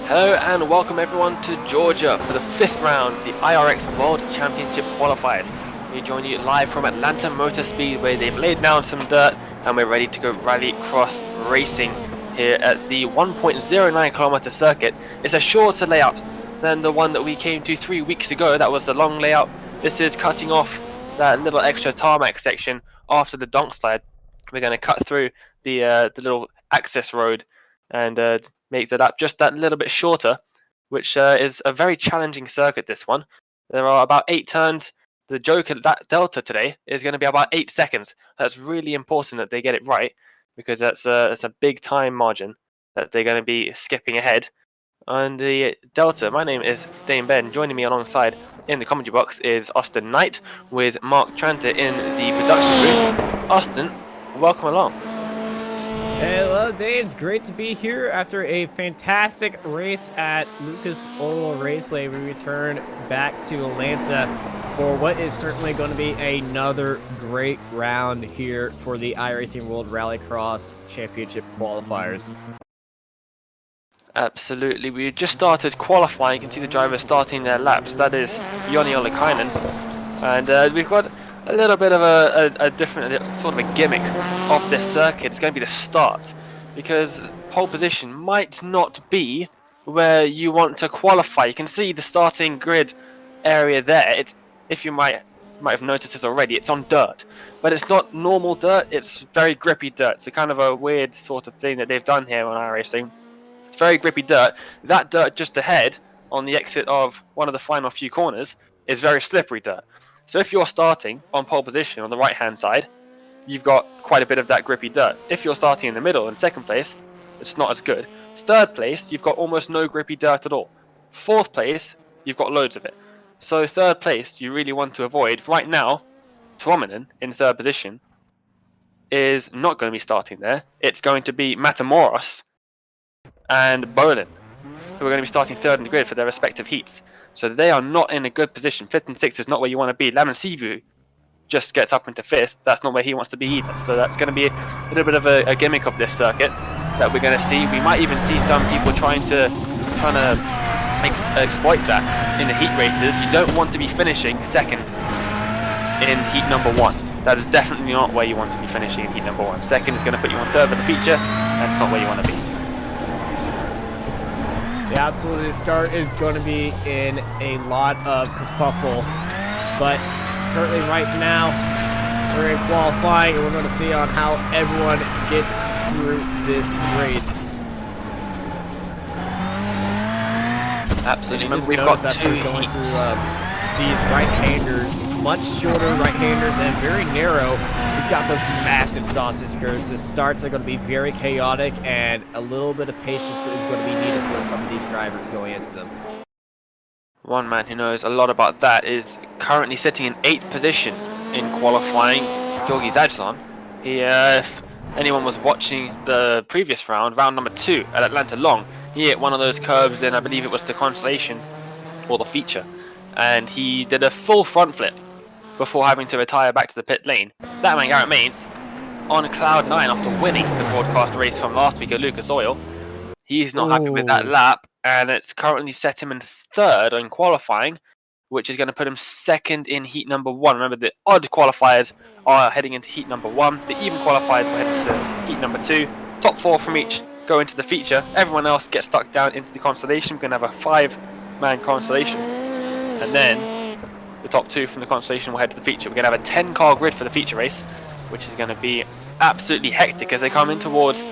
Hello and welcome everyone to Georgia for the 5th round of the iRacing World Championship Qualifiers. We join you live from Atlanta Motor Speedway. They've laid down some dirt and we're ready to go Rallycross racing here at the 1.09 kilometer circuit. It's a shorter layout than the one that we came to 3 weeks ago. That was the long layout. This is cutting off that little extra tarmac section after the donk slide. We're going to cut through the little access road and make the lap just that little bit shorter, which is a very challenging circuit, this one. There are about 8 turns. The joke at that delta today is going to be about 8 seconds. That's really important that they get it right, because that's a big time margin that they're going to be skipping ahead. On the delta, my name is Dane Ben. Joining me alongside in the commentary box is Austin Knight with Mark Tranter in the production booth. Austin, welcome along. Hello, Dave. It's great to be here after a fantastic race at Lucas Oil Raceway. We return back to Atlanta for what is certainly going to be another great round here for the iRacing World Rallycross Championship Qualifiers. Absolutely. We just started qualifying. You can see the drivers starting their laps. That is Joni Ollikainen. And we've got a little bit of a different sort of a gimmick of this circuit. It's going to be the start, because pole position might not be where you want to qualify. You can see the starting grid area there. If you might have noticed this already, it's on dirt, but it's not normal dirt. It's very grippy dirt. It's a kind of a weird sort of thing that they've done here on iRacing. It's very grippy dirt. That dirt just ahead on the exit of one of the final few corners is very slippery dirt. So if you're starting on pole position on the right hand side, you've got quite a bit of that grippy dirt. If you're starting in the middle in second place, it's not as good. Third place, you've got almost no grippy dirt at all. Fourth place, you've got loads of it. So third place, you really want to avoid. Right now, Tuominen in third position is not going to be starting there. It's going to be Matamoros and Bolin, who are going to be starting third in the grid for their respective heats. So they are not in a good position. 5th and 6th is not where you want to be. Lamansivu just gets up into 5th. That's not where he wants to be either. So that's going to be a little bit of a gimmick of this circuit that we're going to see. We might even see some people trying to exploit that in the heat races. You don't want to be finishing second in heat number 1. That is definitely not where you want to be finishing in heat number 1. Second is going to put you on third for the feature. That's not where you want to be. Yeah, absolutely. The start is going to be in a lot of kerfuffle, but currently right now we're in qualifying and we're going to see on how everyone gets through this race. Absolutely. Remember, we've got 2 going heats. through these right-handers, much shorter right-handers and very narrow. We've got those massive sausage curves. The starts are going to be very chaotic, and a little bit of patience is going to be needed for some of these drivers going into them. One man who knows a lot about that is currently sitting in 8th position in qualifying, Georgi Zajlan. If anyone was watching the previous round number 2 at Atlanta Long, he hit one of those curbs in, I believe it was the Consolation or the feature, and he did a full front flip before having to retire back to the pit lane. That man, Garrett Maines, on cloud 9 after winning the broadcast race from last week at Lucas Oil. He's not happy with that lap, and it's currently set him in 3rd in qualifying, which is going to put him 2nd in heat number 1. Remember, the odd qualifiers are heading into heat number 1. The even qualifiers will head into heat number 2. Top 4 from each go into the feature. Everyone else gets stuck down into the Consolation. We're going to have a 5-man Consolation, and then the top 2 from the Consolation will head to the feature. We're going to have a 10-car grid for the feature race, which is going to be absolutely hectic as they come in towards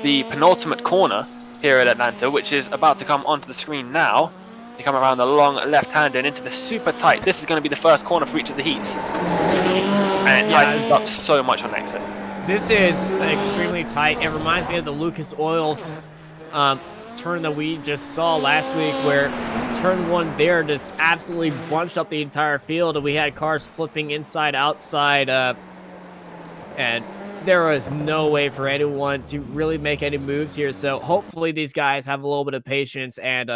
the penultimate corner here at Atlanta, which is about to come onto the screen now. They come around the long left-hander and into the super tight. This is going to be the first corner for each of the heats, and it tightens up so much on exit. This is extremely tight. It reminds me of the Lucas Oil's turn that we just saw last week, where turn 1 there just absolutely bunched up the entire field, and we had cars flipping inside, outside, and there was no way for anyone to really make any moves here. So hopefully these guys have a little bit of patience and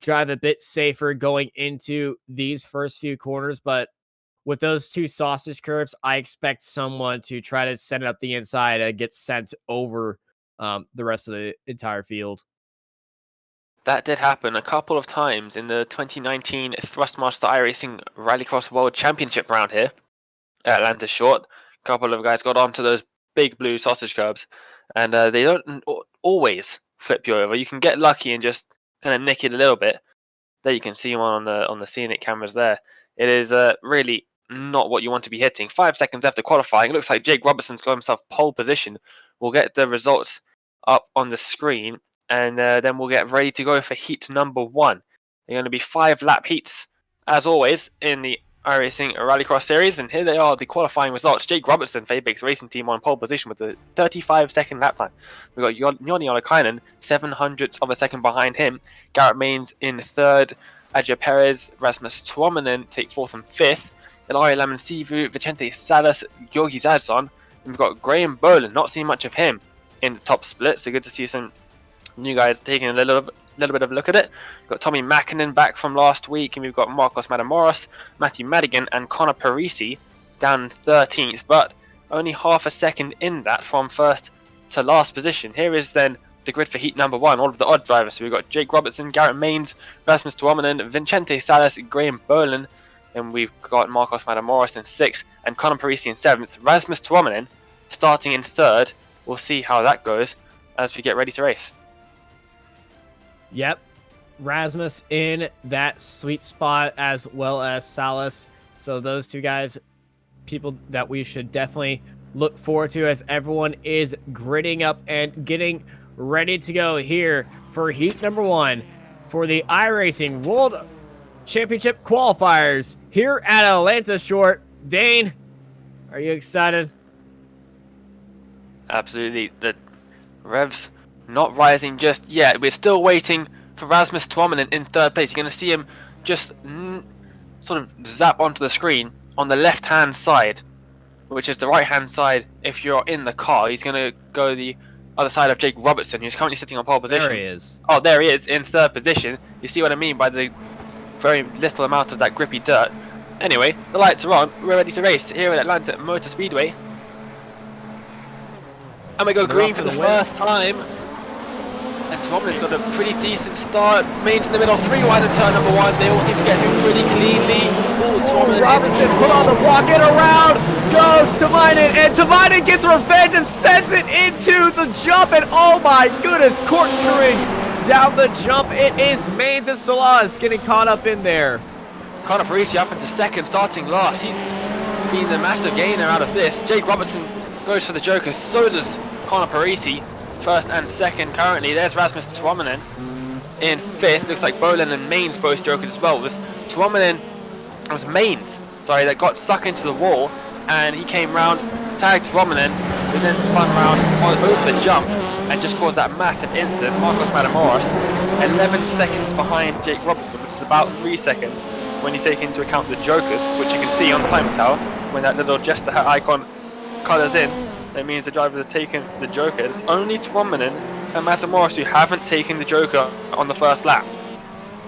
drive a bit safer going into these first few corners. But with those 2 sausage curves, I expect someone to try to send it up the inside and get sent over the rest of the entire field. That did happen a couple of times in the 2019 Thrustmaster iRacing Rallycross World Championship round here at Atlanta Short. A couple of guys got onto those big blue sausage curbs, and they don't always flip you over. You can get lucky and just kind of nick it a little bit. There you can see one on the scenic cameras there. It is really not what you want to be hitting. 5 seconds after qualifying, it looks like Jake Robertson's got himself pole position. We'll get the results up on the screen, and then we'll get ready to go for heat number 1. They're going to be 5-lap heats, as always, in the iRacing Rallycross Series, and here they are, the qualifying results. Jake Robertson, Fabex Racing Team, on pole position with a 35-second lap time. We've got Joni Olakainen, 7/100ths of a second behind him. Garrett Maines in 3rd. Adja Perez, Rasmus Tuominen take 4th and 5th. Ilaria Lamansivu, Vicente Salas, Georgi Zadzon. We've got Graham Boland, not seen much of him in the top split, so good to see some new guys taking a little bit of a look at it. We've got Tommy Mackinnon back from last week, and we've got Marcos Matamoros, Matthew Madigan, and Connor Parisi down 13th, but only half a second in that from first to last position. Here is then the grid for heat number 1, all of the odd drivers. So we've got Jake Robertson, Garrett Maines, Rasmus Tuominen, Vicente Salas, Graham Boland, and we've got Marcos Matamoros in 6th, and Connor Parisi in 7th. Rasmus Tuominen starting in 3rd. We'll see how that goes as we get ready to race. Yep. Rasmus in that sweet spot, as well as Salas. So those two guys, people that we should definitely look forward to as everyone is gridding up and getting ready to go here for heat number 1 for the iRacing World Championship Qualifiers here at Atlanta Short. Dane, are you excited? Absolutely. The revs not rising just yet. We're still waiting for Rasmus Tuominen in 3rd place. You're going to see him just sort of zap onto the screen on the left-hand side, which is the right-hand side if you're in the car. He's going to go the other side of Jake Robertson, who's currently sitting on pole position. There he is. Oh, there he is in 3rd position. You see what I mean by the very little amount of that grippy dirt. Anyway, the lights are on. We're ready to race here at Atlanta Motor Speedway. And we go green for the first time. And Tuominen's got a pretty decent start. Maines in the middle, 3 wide of turn number 1. They all seem to get through pretty cleanly. Robertson put on the block and around goes Tuominen, and Tuominen gets revenge and sends it into the jump, and oh my goodness, corkscrewing down the jump. It is Maines and Salas getting caught up in there. Connor Parisi up into 2nd, starting last. He's been the massive gainer out of this. Jake Robertson goes for the Joker, so does Connor Parisi, 1st and 2nd currently. There's Rasmus Tuominen in 5th. Looks like Boland and Maines both Jokers as well. It was Maines, sorry, that got stuck into the wall, and he came round, tagged Tuominen, who then spun around over the jump and just caused that massive incident. Marcos Matamoros, 11 seconds behind Jake Robertson, which is about 3 seconds when you take into account the Jokers, which you can see on the timer tower when that little gesture icon colours in. That means the drivers have taken the Joker. It's only Tuominen and Matamoros who haven't taken the Joker on the first lap.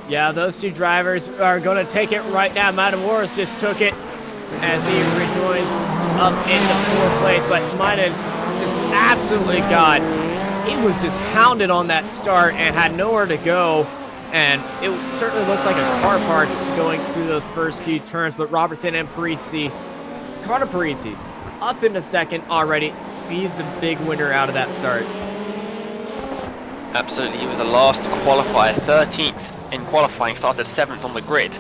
Yeah, those two drivers are going to take it right now. Matamoros just took it as he rejoins up into 4th place, but Tuominen just absolutely he was just hounded on that start and had nowhere to go, and it certainly looked like a car park going through those first few turns. But Robertson and Parisi, Connor Parisi, up into 2nd already. He's the big winner out of that start. Absolutely, he was the last qualifier, 13th in qualifying, started 7th on the grid.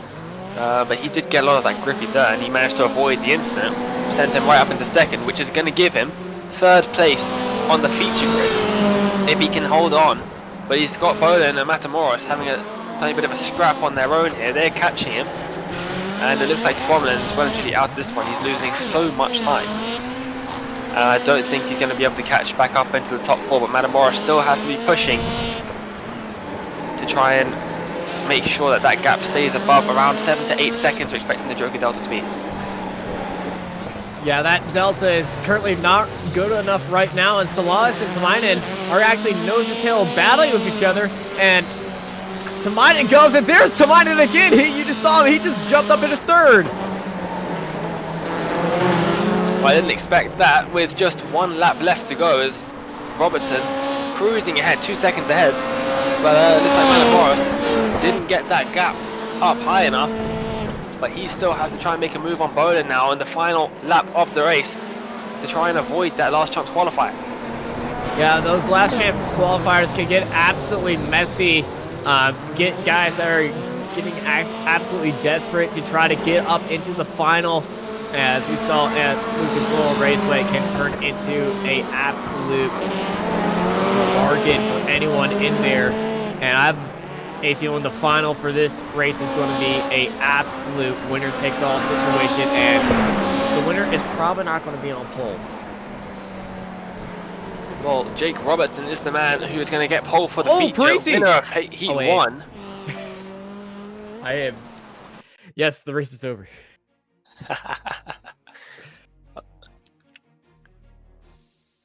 But he did get a lot of that grippy dirt, and he managed to avoid the incident, sent him right up into 2nd, which is going to give him 3rd place on the feature grid if he can hold on. But he's got Boland and Matamoros having a tiny bit of a scrap on their own here. They're catching him, and it looks like Tuominen's well and truly out of this one. He's losing so much time. I don't think he's going to be able to catch back up into the top 4, but Matamoros still has to be pushing to try and make sure that that gap stays above around 7 to 8 seconds. We're expecting the Joker Delta to be. Yeah, that Delta is currently not good enough right now, and Salas and Tuominen are actually nose-to-tail battling with each other, and Tuominen goes, and there's Tuominen again. You just saw him, he just jumped up into 3rd. Well, I didn't expect that with just 1 lap left to go as Robertson cruising ahead, 2 seconds ahead. But looks like Matt Morris didn't get that gap up high enough. But he still has to try and make a move on Bolin now in the final lap of the race to try and avoid that last chance qualifier. Yeah, those last chance qualifiers can get absolutely messy. Get guys that are getting absolutely desperate to try to get up into the final. As we saw at Lucas Oil Raceway, can turn into a absolute bargain for anyone in there. And I have a feeling the final for this race is going to be a absolute winner-takes-all situation, and the winner is probably not going to be on pole. Well, Jake Robertson is the man who is going to get pole for the feature. Parisi! Winner of Heat 1. I am. Yes, the race is over.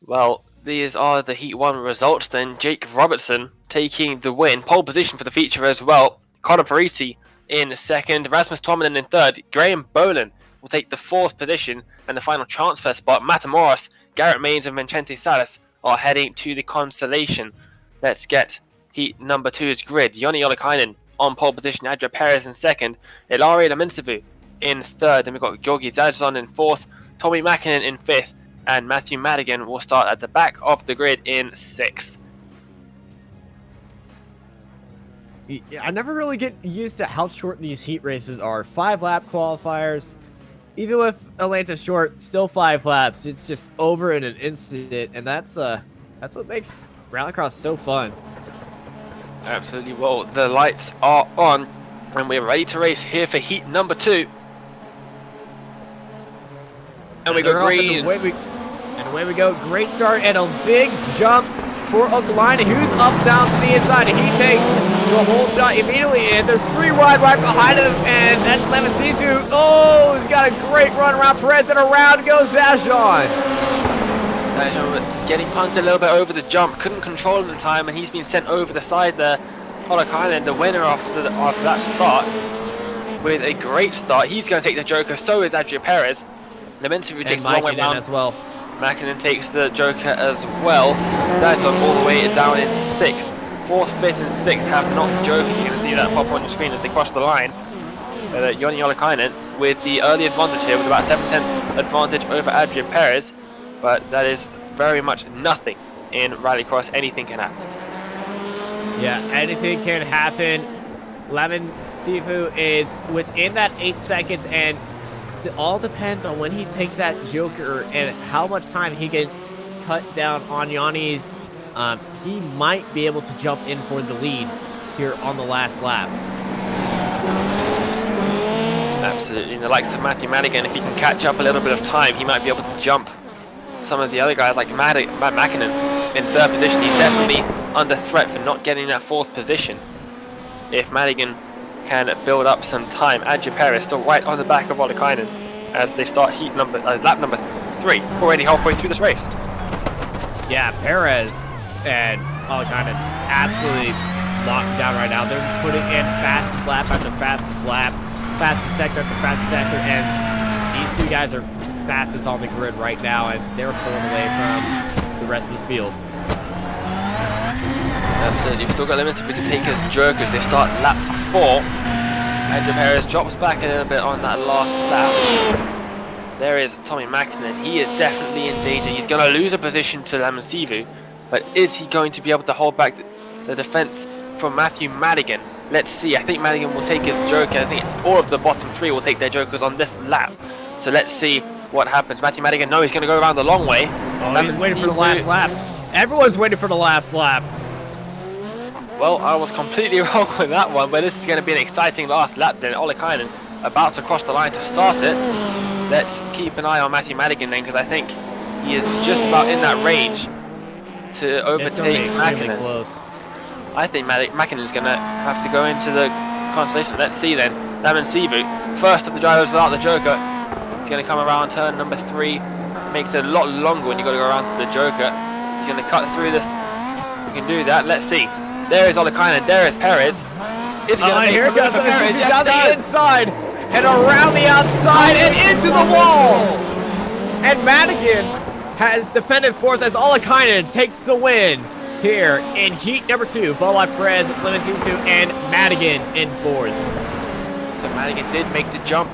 Well, these are the Heat 1 results then. Jake Robertson taking the win. Pole position for the feature as well. Connor Parisi in second. Rasmus Tomlin in third. Graham Bolin will take the fourth position and the final transfer spot. Matamoros, Garrett Maines and Vincente Salas are heading to the Consolation. Let's get Heat number 2's grid. Joni Olikainen on pole position. Adria Perez in second. Ilari Laminsavu in third. Then we've got Georgi Zadzon in fourth. Tommy Mäkinen in fifth. And Matthew Madigan will start at the back of the grid in sixth. I never really get used to how short these heat races are. 5-lap qualifiers. Even with Atlanta short, still 5 laps. It's just over in an instant, and that's what makes Rallycross so fun. Absolutely. Well, the lights are on, and we're ready to race here for heat number 2. And we go green. And away we go. Great start and a big jump for Okalainen, who's up down to the inside, and he takes the whole shot immediately. And there's 3 wide right behind him, and that's Lemasifu. Oh, he's got a great run around Perez, and around goes Zajon. Zajon getting punted a little bit over the jump, couldn't control him in time, and he's been sent over the side there. Olikainen, the winner of that start, with a great start. He's going to take the Joker, so is Adria Perez. Lemasifu takes the long way round as well. Mäkinen takes the Joker as well. Zajdon all the way down in 6th. 4th, 5th and 6th have not the Joker. You're going to see that pop on your screen as they cross the line. Joni Olikainen with the early advantage here with about 7/10 advantage over Adria Perez. But that is very much nothing in Rallycross. Anything can happen. Yeah, anything can happen. Lemasifu is within that 8 seconds, and it all depends on when he takes that Joker and how much time he can cut down on Yanni. He might be able to jump in for the lead here on the last lap. Absolutely. In the likes of Matthew Madigan, if he can catch up a little bit of time, he might be able to jump some of the other guys like Matt Mäkinen in 3rd position. He's definitely under threat for not getting that 4th position. If Madigan can build up some time. Adria Perez still right on the back of Olikainen as they start lap number 3, already halfway through this race. Yeah, Perez and Olikainen absolutely locked down right now. They're putting in fastest lap after fastest lap, fastest sector after fastest sector, and these 2 guys are fastest on the grid right now, and they're pulling away from the rest of the field. Absolutely, we've still got limits if we can take his Jokers. They start lap 4. Adria Perez drops back a little bit on that last lap. There is Tommy Mäkinen. He is definitely in danger. He's going to lose a position to Lemasifu, but is he going to be able to hold back the defense from Matthew Madigan? Let's see. I think Madigan will take his Joker. I think all of the bottom 3 will take their Jokers on this lap. So let's see what happens. Matthew Madigan, no, he's going to go around the long way. Oh, he's waiting for the last lap. Everyone's waiting for the last lap. Well, I was completely wrong with that one, but this is going to be an exciting last lap then. Olikainen about to cross the line to start it. Let's keep an eye on Matthew Madigan then, because I think he is just about in that range to overtake Mäkinen. Close. I think Mäkinen is going to have to go into the Consolation. Let's see then. Lemasifu, first of the drivers without the Joker. He's going to come around turn number 3. Makes it a lot longer when you got to go around to the Joker. He's going to cut through this. We can do that. Let's see. There is Olikainen, there is Perez. Is he going to here it goes. Perez? Down the inside and around the outside and into the wall. And Madigan has defended 4th as Olikainen takes the win. here in heat number 2, followed by Perez, Limousine 2, and Madigan in 4th. So Madigan did make the jump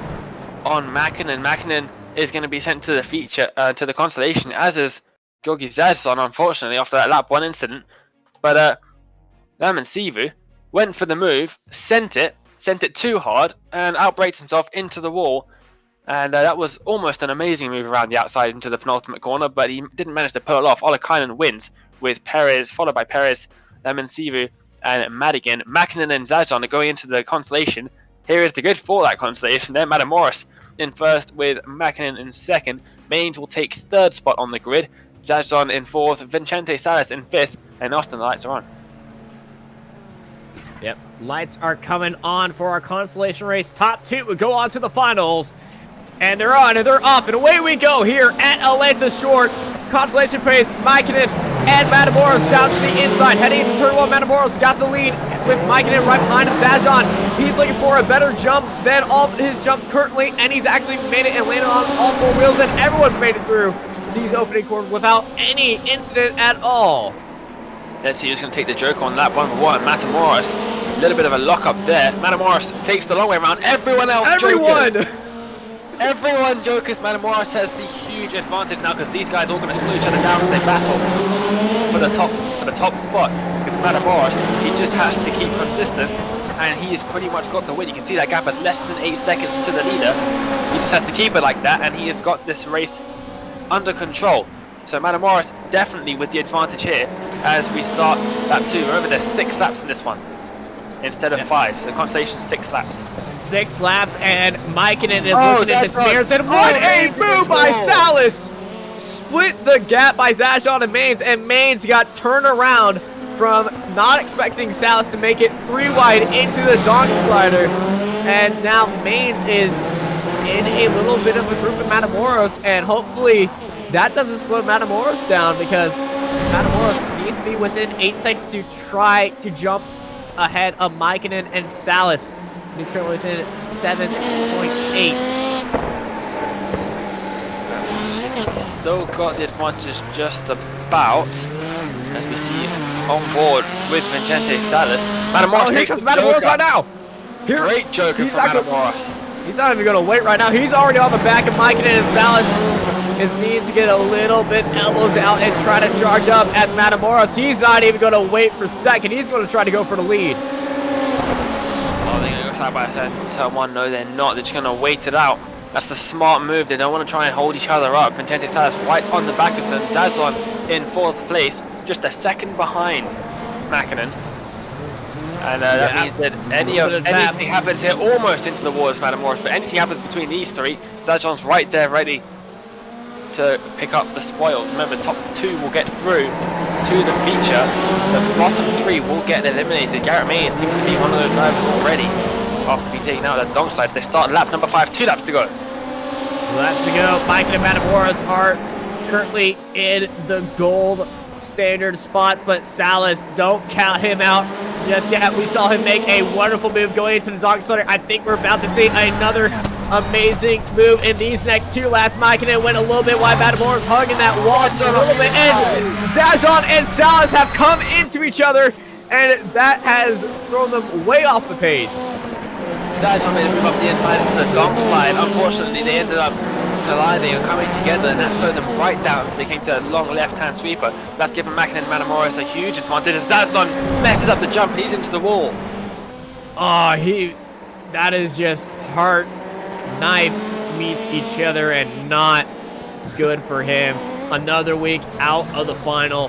on Mäkinen. Mäkinen is going to be sent to the feature, to the Consolation, as is Georgi Zazon, unfortunately, after that lap 1 incident. But Laman Sivu went for the move, sent it too hard, and outbraked himself into the wall. And that was almost an amazing move around the outside into the penultimate corner, but he didn't manage to pull it off. Olekainen wins with Perez, followed by Perez, Laman Sivu, and Madigan. Mäkinen and Zazon are going into the Consolation. Here is the grid for that Consolation. Then Matamoros in first with Mäkinen in second. Maines will take third spot on the grid. Zazon in fourth, Vicente Salas in fifth, and Austin, the lights are on. Yep, lights are coming on for our Consolation race. Top 2 will go on to the finals. And they're on, and they're off, and away we go here at Atlanta Short. Consolation pace, Mäkinen and Matamoros down to the inside. Heading into turn 1, Matamoros got the lead with Mäkinen right behind him. Zazon, he's looking for a better jump than all his jumps currently, and he's actually made it and landed on all 4 wheels, and everyone's made it through these opening corners without any incident at all. Let's see who's going to take the joke on that one for one. Matamoros, a little bit of a lock up there. Matamoros takes the long way around. Everyone else Everyone jokers. Matamoros has the huge advantage now because these guys are all going to slow each other down as they battle for the top spot. Because Matamoros, he just has to keep consistent, and he has pretty much got the win. You can see that gap is less than 8 seconds to the leader. He just has to keep it like that, and he has got this race under control. So Matamoros definitely with the advantage here as we start lap 2. Remember, there's 6 laps in this one instead of 5. So the Consolation 6 laps. 6 laps, and Mäkinen is looking at his mirrors, and what a move by Salas! Split the gap by Zazon and Maines, and Maines got turned around from not expecting Salas to make it 3 wide into the donk slider, and now Maines is in a little bit of a group with Matamoros, and hopefully that doesn't slow Matamoros down, because Matamoros needs to be within 8 seconds to try to jump ahead of Mäkinen and Salas. He's currently within 7.8. Still got the advantage just about, as we see on board with Vicente Salas. Matamoros takes Matamoros right now. Great joker from Matamoros. He's not even going to wait right now. He's already on the back of Mäkinen, and Salas needs to get a little bit elbows out and try to charge up as Matamoros. He's not even going to wait for second. He's going to try to go for the lead. Oh, they're going to go side by side in turn 1. No, they're not. They're just going to wait it out. That's the smart move. They don't want to try and hold each other up. Vicente Salas right on the back of them. Zazon in 4th place, just a second behind Mäkinen. And that means that anything happens here, almost into the wall of Matamoros, but anything happens between these 3, Zazon's right there ready to pick up the spoils. Remember, top 2 will get through to the feature. The bottom 3 will get eliminated. Garrett Maines seems to be one of those drivers already after being taken out of the donk slides. They start lap number 5, 2 laps to go. 2 laps to go. Mäkinen and Matamoros are currently in the gold standard spots, but Salas, don't count him out just yet. We saw him make a wonderful move going into the donk slider. I think we're about to see another amazing move in these next 2 laps. Mäkinen went a little bit wide. Matamoros hugging that wall just a little bit, and Zazon and Salas have come into each other, and that has thrown them way off the pace. Zazon made a move up the inside into the donk slide. Unfortunately, they ended up colliding and coming together, and that slowed them right down until they came to a long left-hand sweeper. That's given Mäkinen and Matamoros a huge advantage as Zazon messes up the jump and he's into the wall. Oh, that is just heart knife meets each other and not good for him. Another week out of the final.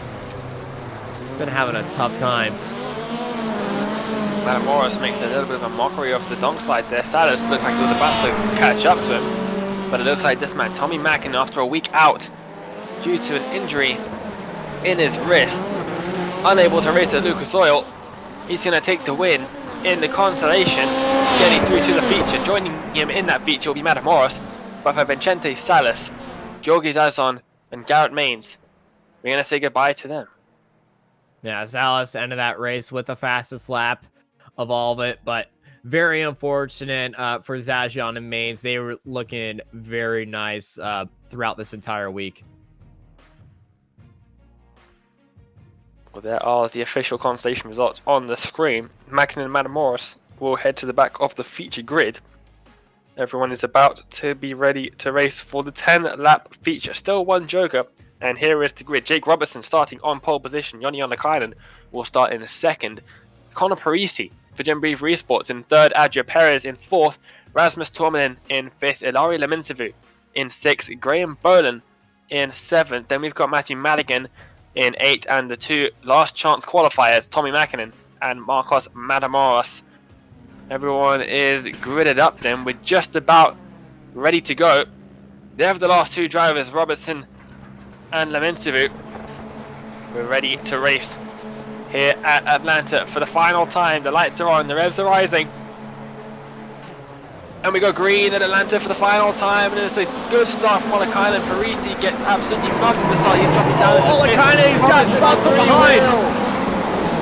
Been having a tough time. Matamoros makes a little bit of a mockery of the donk slide there. Salas looked like he was about to catch up to him. But it looks like this man, Tommy Mäkinen, after a week out due to an injury in his wrist, unable to race at Lucas Oil, he's going to take the win in the Consolation, getting through to the feature. Joining him in that feature will be Matamoros, but for Vicente Salas, Georgi Zazon, and Garrett Maines, we're going to say goodbye to them. Yeah, Salas ended that race with the fastest lap of all of it, but very unfortunate for Zazon and Maines. They were looking very nice throughout this entire week. Well, there are the official Consolation results on the screen. Mackinnon and Matamoros will head to the back of the feature grid. Everyone is about to be ready to race for the 10-lap feature. Still one joker, and here is the grid. Jake Robertson starting on pole position. Joni Onnakainen will start in second. Connor Parisi for Jim Beaver Esports in third. Adria Perez in fourth. Rasmus Tuominen in fifth. Ilari Leminsavu in sixth. Graham Bolan in seventh. Then we've got Matthew Madigan in eighth, and the two last chance qualifiers, Tommy Mackinnon and Marcos Matamoros. Everyone is gridded up then. We're just about ready to go. There are the last two drivers, Robertson and Leminsavu. We're ready to race here at Atlanta for the final time. The lights are on, the revs are rising. And we go green at Atlanta for the final time, and it's a good start from Onnakainen. Parisi gets absolutely mugged at the start. He's dropping down. Onnakainen's got bumped from behind.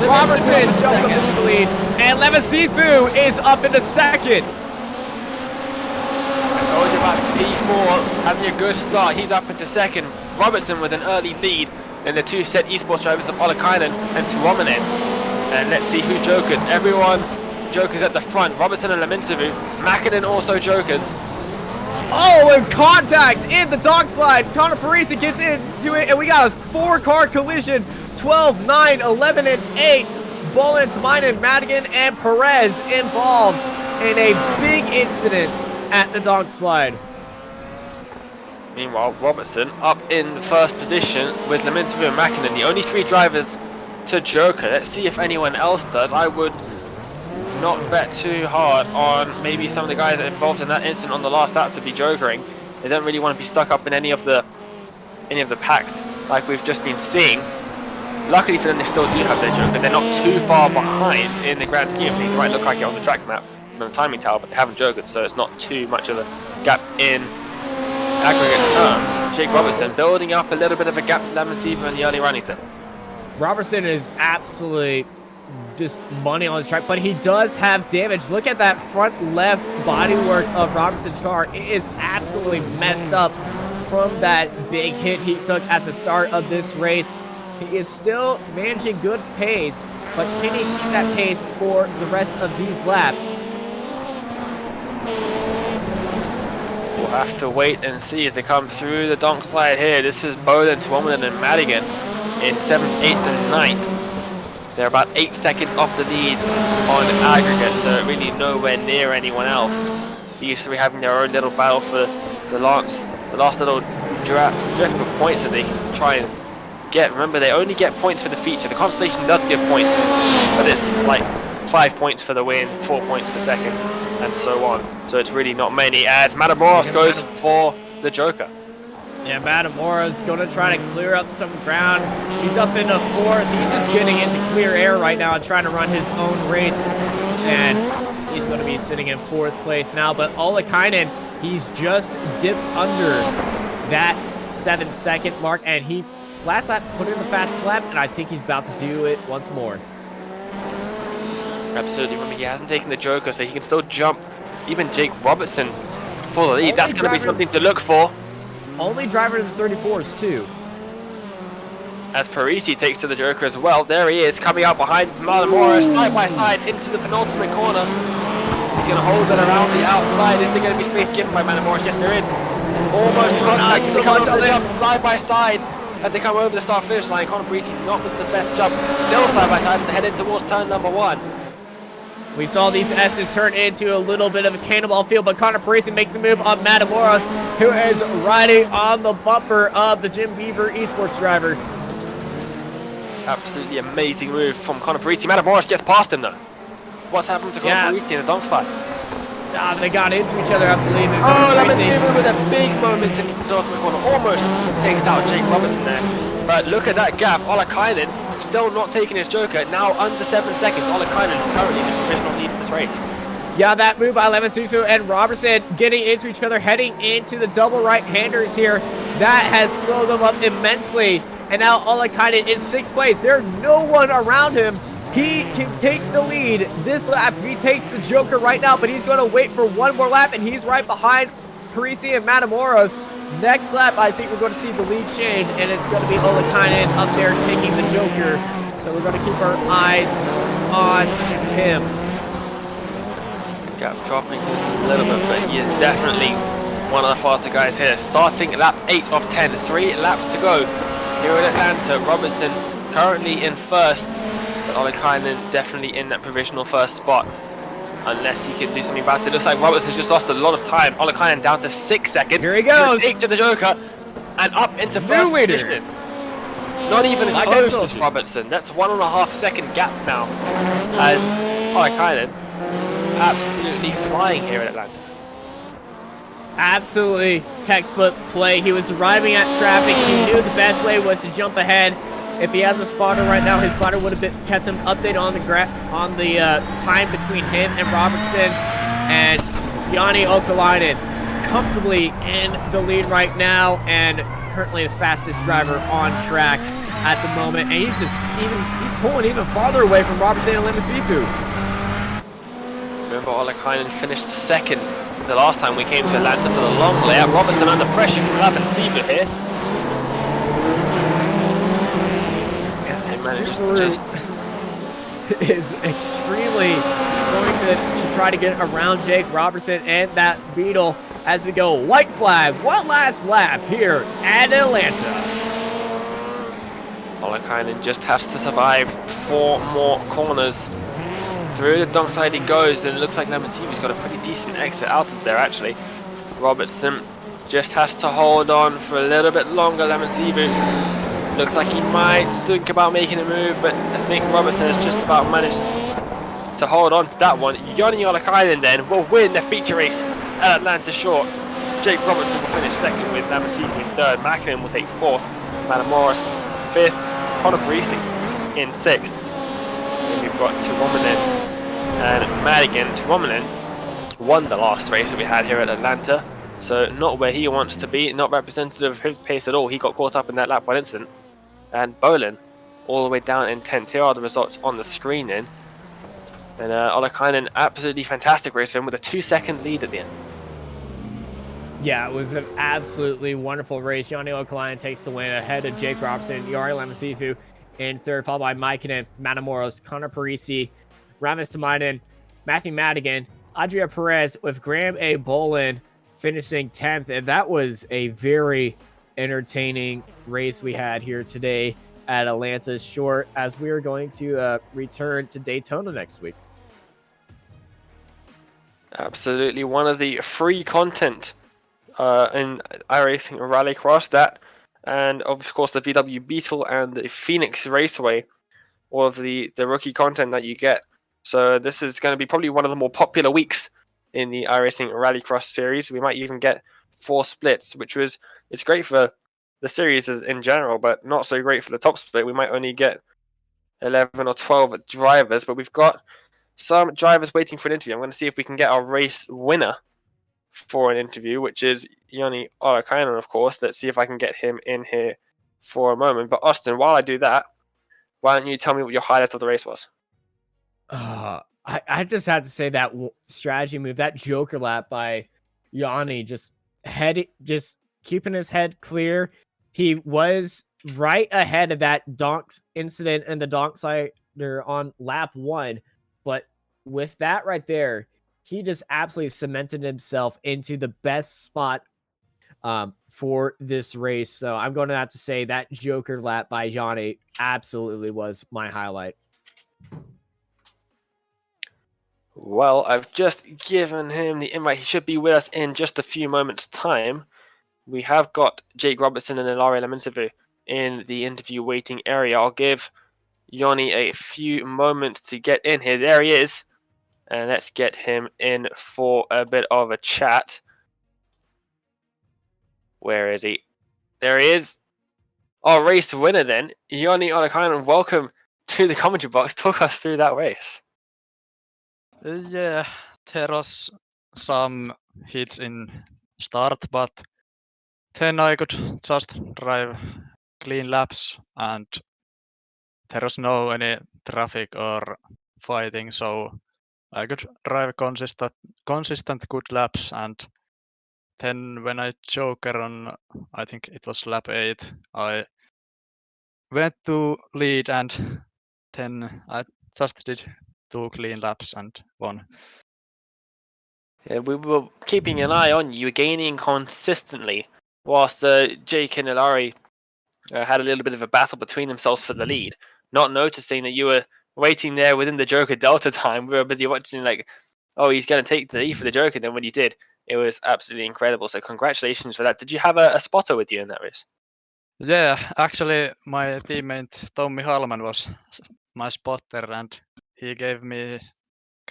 Robertson jumps up into the lead, and Leminsavu is up into second. I told you about P4 having a good start. He's up into second. Robertson with an early lead. Then the two set esports drivers of Onnakainen and Tuominen. And let's see who jokers. Everyone jokers at the front. Robertson and Leminsavu. Mackinnon also jokers. Oh, and contact in the dog slide. Connor Parisi gets into it, and we got a 4-car collision. 12, 9, 11, and 8. Bolan, Tuominen, Madigan, and Perez involved in a big incident at the dog slide. Meanwhile, Robertson up in first position with Leminsavu and Mackinnon, the only 3 drivers to joker. Let's see if anyone else does. I would not bet too hard on maybe some of the guys involved in that incident on the last lap to be jokering. They don't really want to be stuck up in any of the packs like we've just been seeing. Luckily for them, they still do have their joker. They're not too far behind in the grand scheme of things. It might look like it on the track map, on the timing tower, but they haven't jokered, so it's not too much of a gap in aggregate terms. Jake Robertson building up a little bit of a gap to Leminsavu in the early running set. Robertson is absolutely just money on this track, but he does have damage. Look at that front left bodywork of Robertson's car. It is absolutely messed up from that big hit he took at the start of this race. He is still managing good pace, but can he keep that pace for the rest of these laps? We'll have to wait and see as they come through the donk slide here. This is Bolan, Tuominen, and Madigan in 7th, 8th, and 9th. They're about 8 seconds off the lead on aggregate, so really nowhere near anyone else. These three having their own little battle for the last little drip of points that they can try and get. Remember, they only get points for the feature. The Consolation does give points, but it's like 5 points for the win, 4 points for second, and so on. So it's really not many, as Matamoros goes for the joker. Yeah, Matamoros going to try to clear up some ground. He's up into 4th. He's just getting into clear air right now and trying to run his own race. And he's going to be sitting in 4th place now. But Onnakainen, he's just dipped under that 7-second mark. And he, last lap, put in the fast lap. And I think he's about to do it once more. Absolutely. Remember, he hasn't taken the joker, so he can still jump even Jake Robertson for the lead. That's going to be something to look for. Only driver in the 34s, too. As Parisi takes to the joker as well. There he is, coming out behind Matamoros, side by side into the penultimate corner. He's going to hold it around the outside. Is there going to be space given by Matamoros? Yes, there is. Almost contact. So much on the side by side as they come over the start finish line. Connor Parisi not with the best jump. Still side by side as they head in towards turn number 1. We saw these S's turn into a little bit of a cannonball field, but Connor Parisi makes a move on Matamoros, who is riding on the bumper of the Jim Beaver Esports driver. Absolutely amazing move from Connor Parisi. Matamoros gets past him though. What's happened to Connor Parisi in the donk slide? They got into each other, I believe. Oh, Leminsavu with a big moment into the donk corner. Almost takes out Jake Robertson there. But look at that gap. Onnakainen still not taking his joker. Now under 7 seconds. Onnakainen is currently the provisional lead of this race. Yeah, that move by Leminsavu and Robertson getting into each other, heading into the double right-handers here. That has slowed them up immensely. And now Onnakainen in 6th place. There's no one around him. He can take the lead this lap. He takes the joker right now, but he's going to wait for one more lap, and he's right behind Parisi and Matamoros. Next lap, I think we're going to see the lead change, and it's going to be Onnakainen up there taking the joker. So we're going to keep our eyes on him. Gap dropping just a little bit, but he is definitely one of the faster guys here. Starting lap 8 of 10, 3 laps to go here at Atlanta. Robertson currently in first, but Olekainen definitely in that provisional first spot, unless he can do something about it. Looks like Robertson's just lost a lot of time. Olekainen down to 6 seconds. Here he goes. 8 to the Joker, and up into first position. Not even close to Robertson. That's 1.5 second gap now, as Olekainen absolutely flying here in Atlanta. Absolutely textbook play. He was arriving at traffic. He knew the best way was to jump ahead. If he has a spotter right now, his spotter would have kept him updated on the time between him and Robertson. And Jani Okalainen comfortably in the lead right now, and currently the fastest driver on track at the moment. And he's pulling even farther away from Robertson and Lemasifu. Remember, Olekainen finished second the last time we came to Atlanta for the long layout. Robertson under pressure from Lemasifu here. Is extremely going to try to get around Jake Robertson and that Beetle as we go white flag, one last lap here at Atlanta. Olekainen just has to survive 4 more corners. Through the dunk side he goes, and it looks like Lemasifu's got a pretty decent exit out of there actually. Robertson just has to hold on for a little bit longer. Lemasifu looks like he might think about making a move, but I think Robertson has just about managed to hold on to that one. Jani Olekainen then will win the feature race at Atlanta Shorts. Jake Robertson will finish second with Lemasifu in third. Macklin will take fourth. Matamoros fifth. Connor Parisi in sixth. Then we've got Tuominen and Madigan. Tuominen won the last race that we had here at Atlanta, so not where he wants to be, not representative of his pace at all. He got caught up in that lap 1 incident. And Bolin all the way down in 10th. Here are the results on the screen then. And Olekainen, absolutely fantastic race for him with a 2-second lead at the end. Yeah, it was an absolutely wonderful race. Jani Okalainen takes the win ahead of Jake Robertson, Jari Lemasifu in third, followed by Maikinen, Matamoros, Connor Parisi, Ramis Tamainen, Matthew Madigan, Adria Perez with Graham A. Bolin finishing 10th. And that was a very entertaining race we had here today at Atlanta Short, as we are going to return to Daytona next week. Absolutely, one of the free content in iRacing Rallycross, that, and of course the VW Beetle and the Phoenix Raceway, all of the rookie content that you get. So this is going to be probably one of the more popular weeks in the iRacing Rallycross series. We might even get 4 splits, which it's great for the series in general, but not so great for the top split. We might only get 11 or 12 drivers, but we've got some drivers waiting for an interview. I'm going to see if we can get our race winner for an interview, which is Jani Olekainen, of course. Let's see if I can get him in here for a moment. But Austin, while I do that, why don't you tell me what your highlight of the race was? I just had to say that strategy move, that Joker lap by Jani, just keeping his head clear. He was right ahead of that donks incident and the donk sider on lap 1, but with that right there, he just absolutely cemented himself into the best spot for this race. So I'm going to have to say that Joker lap by Jani absolutely was my highlight. Well, I've just given him the invite. He should be with us in just a few moments' time. We have got Jake Robertson and Ilaria Lemasifu in the interview waiting area. I'll give Jani a few moments to get in here. There he is. And let's get him in for a bit of a chat. Where is he? There he is. Our race winner then, Jani Olekainen. Welcome to the commentary box. Talk us through that race. Yeah, there was some hits in start, but then I could just drive clean laps and there was no any traffic or fighting, so I could drive consistent good laps. And then when I joker on, I think it was lap 8, I went to lead and then I just did 2 clean laps and won. Yeah, we were keeping an eye on you, gaining consistently, whilst Jake and Ilari had a little bit of a battle between themselves for the lead. Not noticing that you were waiting there within the Joker Delta time. We were busy watching, like, oh, he's going to take the lead for the Joker. Then when you did, it was absolutely incredible. So congratulations for that. Did you have a spotter with you in that race? Yeah, actually, my teammate Tommy Hallman was my spotter, and he gave me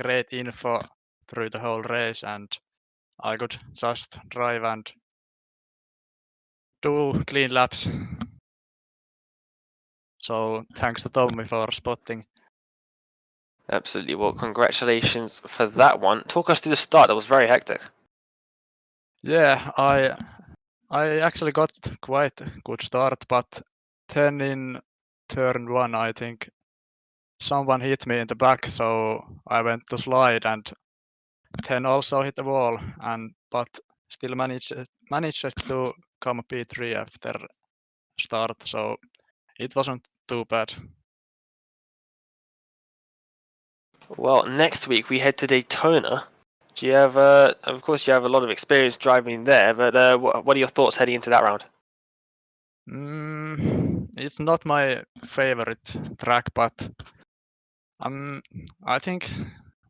great info through the whole race, and I could just drive and do clean laps. So thanks to Tommy for spotting. Absolutely. Well, congratulations for that one. Talk us through the start. That was very hectic. Yeah, I actually got quite a good start, but then in turn 1, I think someone hit me in the back, so I went to slide and then also hit the wall, but still managed to come P3 after start, so it wasn't too bad. Well, next week we head to Daytona. Do you have, of course, you have a lot of experience driving there, but what are your thoughts heading into that round? It's not my favorite track, but I think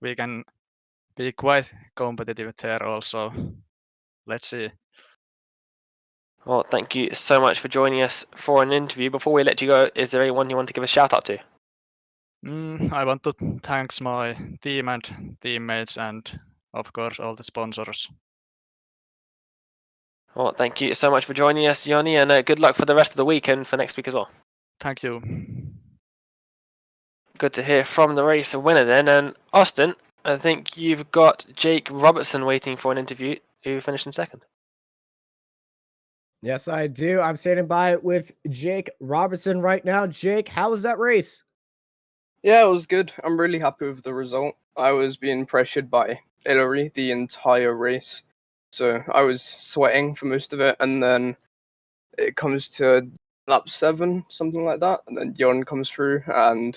we can be quite competitive there also. Let's see. Well, thank you so much for joining us for an interview. Before we let you go, is there anyone you want to give a shout out to? I want to thank my team and teammates and of course all the sponsors. Well, thank you so much for joining us, Joni, and good luck for the rest of the week and for next week as well. Thank you. Good to hear from the race winner then. And Austin, I think you've got Jake Robertson waiting for an interview, who finished in second. Yes, I do. I'm standing by with Jake Robertson right now. Jake, how was that race? Yeah, it was good. I'm really happy with the result. I was being pressured by Hillary the entire race, so I was sweating for most of it, and then it comes to lap 7, something like that, and then Jon comes through, and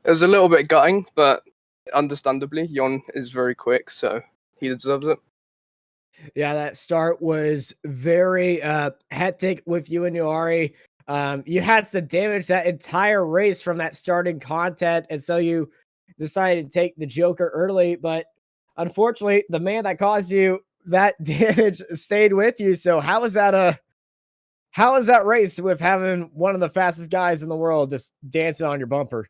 it was a little bit gutting, but understandably, Jon is very quick, so he deserves it. Yeah, that start was very hectic with you and Nuari. You had to damage that entire race from that starting content, and so you decided to take the Joker early. But unfortunately, the man that caused you that damage stayed with you. So how was that race with having one of the fastest guys in the world just dancing on your bumper?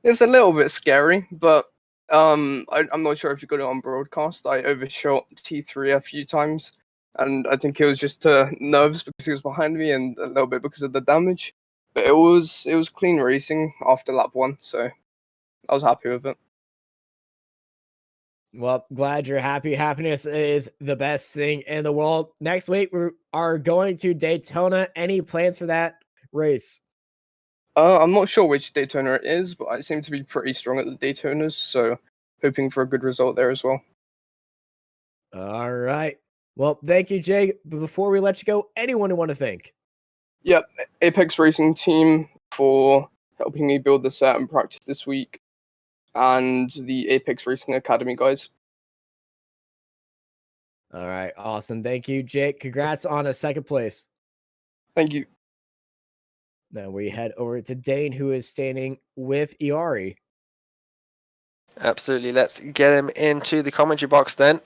It's a little bit scary, but I'm not sure if you got it on broadcast. I overshot T3 a few times, and I think it was just nerves because he was behind me, and a little bit because of the damage. But it was clean racing after lap 1, so I was happy with it. Well, glad you're happy. Happiness is the best thing in the world. Next week, we are going to Daytona. Any plans for that race? I'm not sure which Daytona it is, but I seem to be pretty strong at the Daytonas, so hoping for a good result there as well. All right. Well, thank you, Jay. But before we let you go, anyone who want to thank? Yep, Apex Racing Team for helping me build the set and practice this week, and the Apex Racing Academy guys. All right. Awesome. Thank you, Jake. Congrats on a second place. Thank you. Now we head over to Dane, who is standing with Iari. Absolutely. Let's get him into the commentary box then.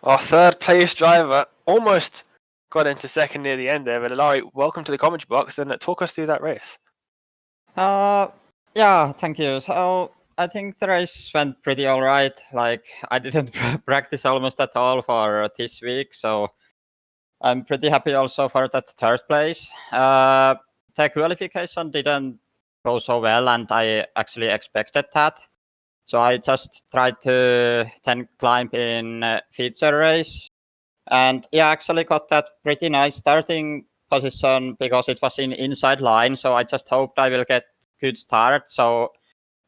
Our third place driver almost got into second near the end there, but Larry, welcome to the commentary box and talk us through that race. Yeah, thank you. So I think the race went pretty all right. Like I didn't practice almost at all for this week, so I'm pretty happy also for that third place. The qualification didn't go so well, and I actually expected that. So I just tried to then climb in feature race, and yeah, actually got that pretty nice starting position because it was in inside line. So I just hoped I will get good start. So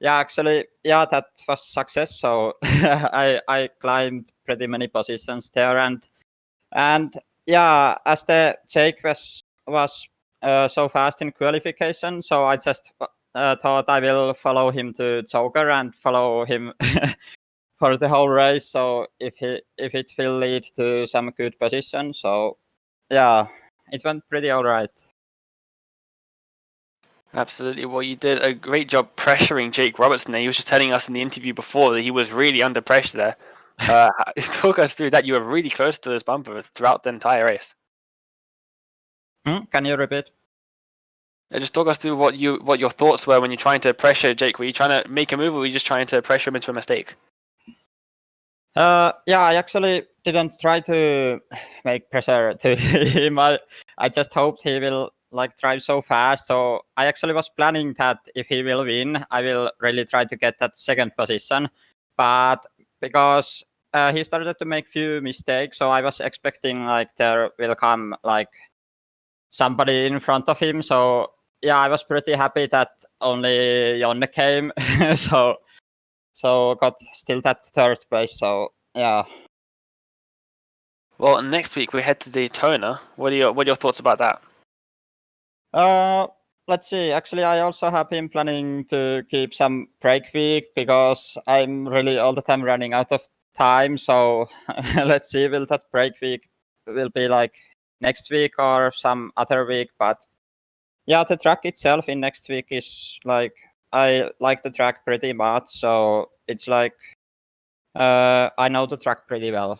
yeah, actually, yeah, that was success. So I climbed pretty many positions there, and yeah, as the Jake was so fast in qualification, so I just thought I will follow him to Joker and follow him for the whole race. So if it will lead to some good position, so yeah, it went pretty all right. Absolutely. Well, you did a great job pressuring Jake Robertson there. He was just telling us in the interview before that he was really under pressure there. Talk us through that. You were really close to this bumper throughout the entire race. Can you repeat? Just talk us through what your thoughts were when you're trying to pressure Jake. Were you trying to make a move, or were you just trying to pressure him into a mistake? Yeah, I actually didn't try to make pressure to him. I just hoped he will like drive so fast. So I actually was planning that if he will win, I will really try to get that second position. But because he started to make few mistakes, so I was expecting like there will come like somebody in front of him. So yeah, I was pretty happy that only Jonne came. So got still that third place. So yeah. Well, next week we head to Daytona. What are your thoughts about that? Let's see. Actually, I also have been planning to keep some break week because I'm really all the time running out of time. So let's see, will that break week will be like next week or some other week? But yeah, the track itself in next week is like I like the track pretty much. So it's like I know the track pretty well.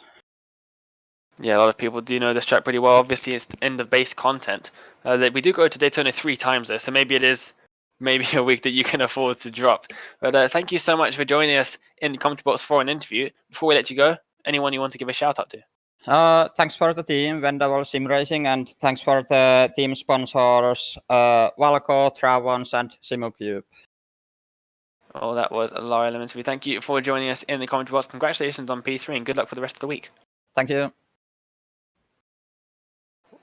Yeah, a lot of people do know this track pretty well. Obviously, it's end of base content. We do go to Daytona 3 times though, so maybe it is a week that you can afford to drop. But thank you so much for joining us in the commentary box for an interview. Before we let you go, anyone you want to give a shout out to? Thanks for the team, Vendaval Sim Racing, and thanks for the team sponsors, Valco, Travons, and SimuCube. Oh, that was Lara Lemons. We thank you for joining us in the commentary box. Congratulations on P3 and good luck for the rest of the week. Thank you.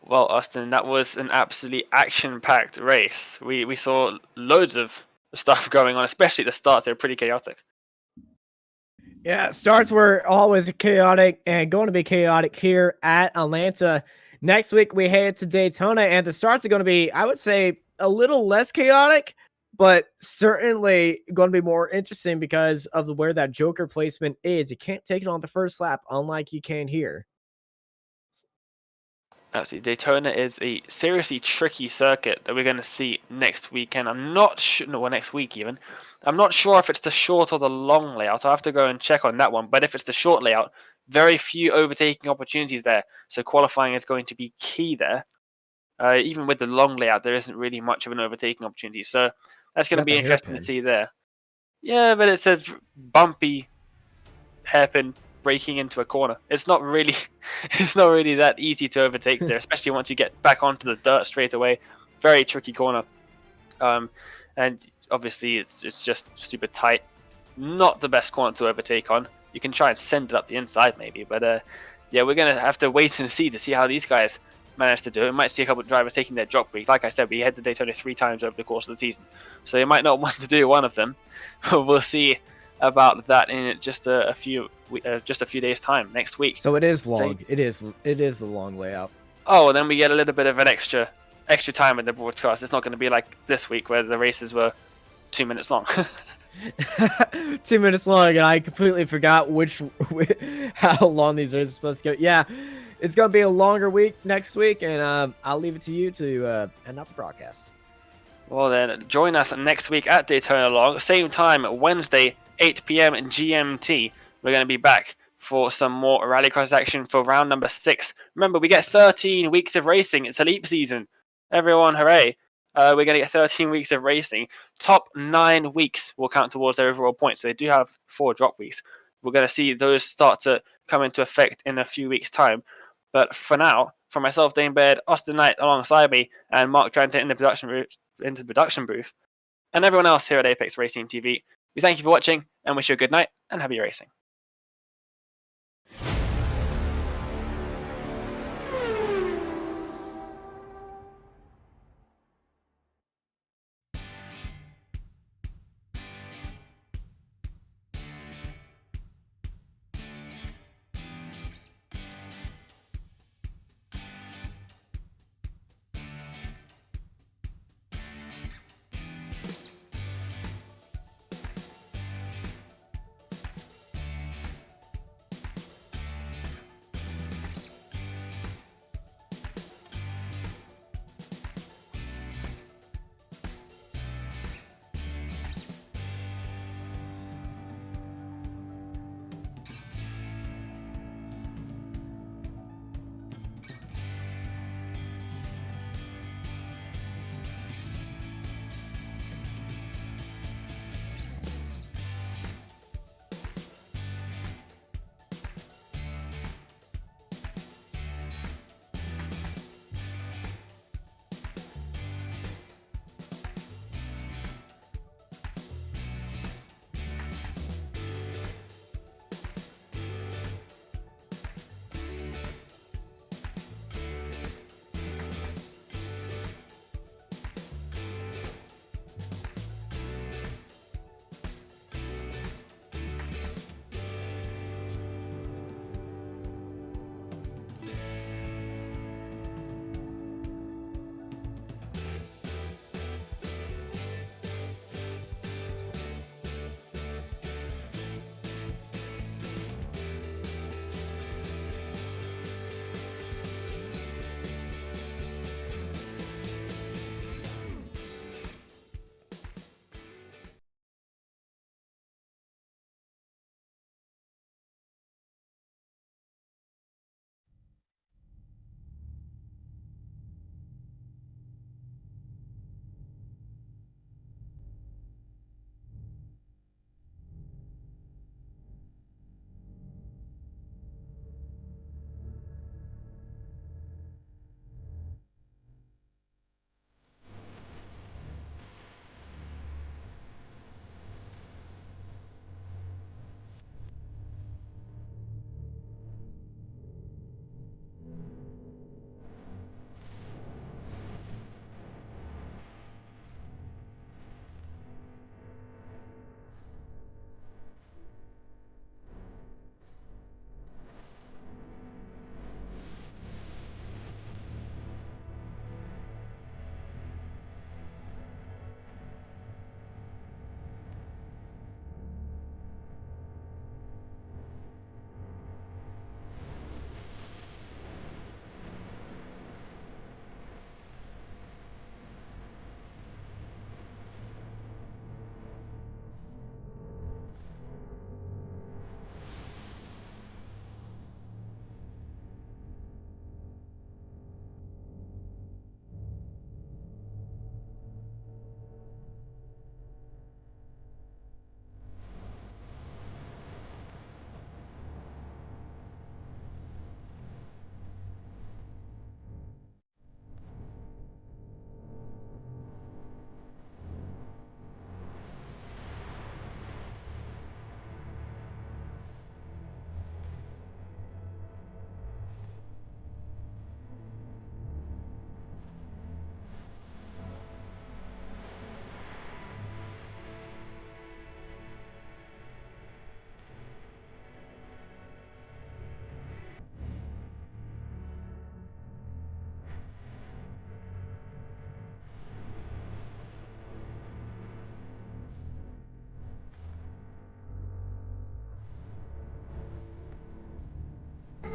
Well, Austin, that was an absolutely action-packed race. We saw loads of stuff going on, especially at the starts. They were pretty chaotic. Yeah, starts were always chaotic and going to be chaotic here at Atlanta. Next week, we head to Daytona, and the starts are going to be, I would say, a little less chaotic, but certainly going to be more interesting because of where that Joker placement is. You can't take it on the first lap, unlike you can here. Absolutely. Daytona is a seriously tricky circuit that we're going to see next weekend. I'm not sure, no, well, next week even. I'm not sure if it's the short or the long layout. I'll have to go and check on that one. But if it's the short layout, very few overtaking opportunities there. So qualifying is going to be key there. Even with the long layout, there isn't really much of an overtaking opportunity. So that's going to be interesting to see there. Yeah, but it's a bumpy hairpin breaking into a corner. It's not really that easy to overtake there, especially once you get back onto the dirt straight away. Very tricky corner. And obviously it's just super tight. Not the best corner to overtake on. You can try and send it up the inside maybe, but yeah, we're gonna have to wait and see to see how these guys manage to do it. We might see a couple of drivers taking their drop breaks. Like I said, we head to Daytona 3 times over the course of the season, so they might not want to do one of them. We'll see about that in just a few days time next week. So it is long. It is the long layout. Oh, and then we get a little bit of an extra time in the broadcast. It's not going to be like this week where the races were 2 minutes long. 2 minutes long, and I completely forgot how long these races are supposed to go. Yeah, it's going to be a longer week next week, and I'll leave it to you to end out the broadcast. Well then, join us next week at Daytona Long, same time, Wednesday, 8 p.m. GMT. We're going to be back for some more Rallycross action for round number 6. Remember, we get 13 weeks of racing. It's a leap season. Everyone, hooray. We're going to get 13 weeks of racing. Top 9 weeks will count towards their overall points. So they do have 4 drop weeks. We're going to see those start to come into effect in a few weeks' time. But for now, for myself, Dane Baird, Austin Knight alongside me, and Mark Tranter in the production booth, and everyone else here at Apex Racing TV, we thank you for watching and wish you a good night and happy racing.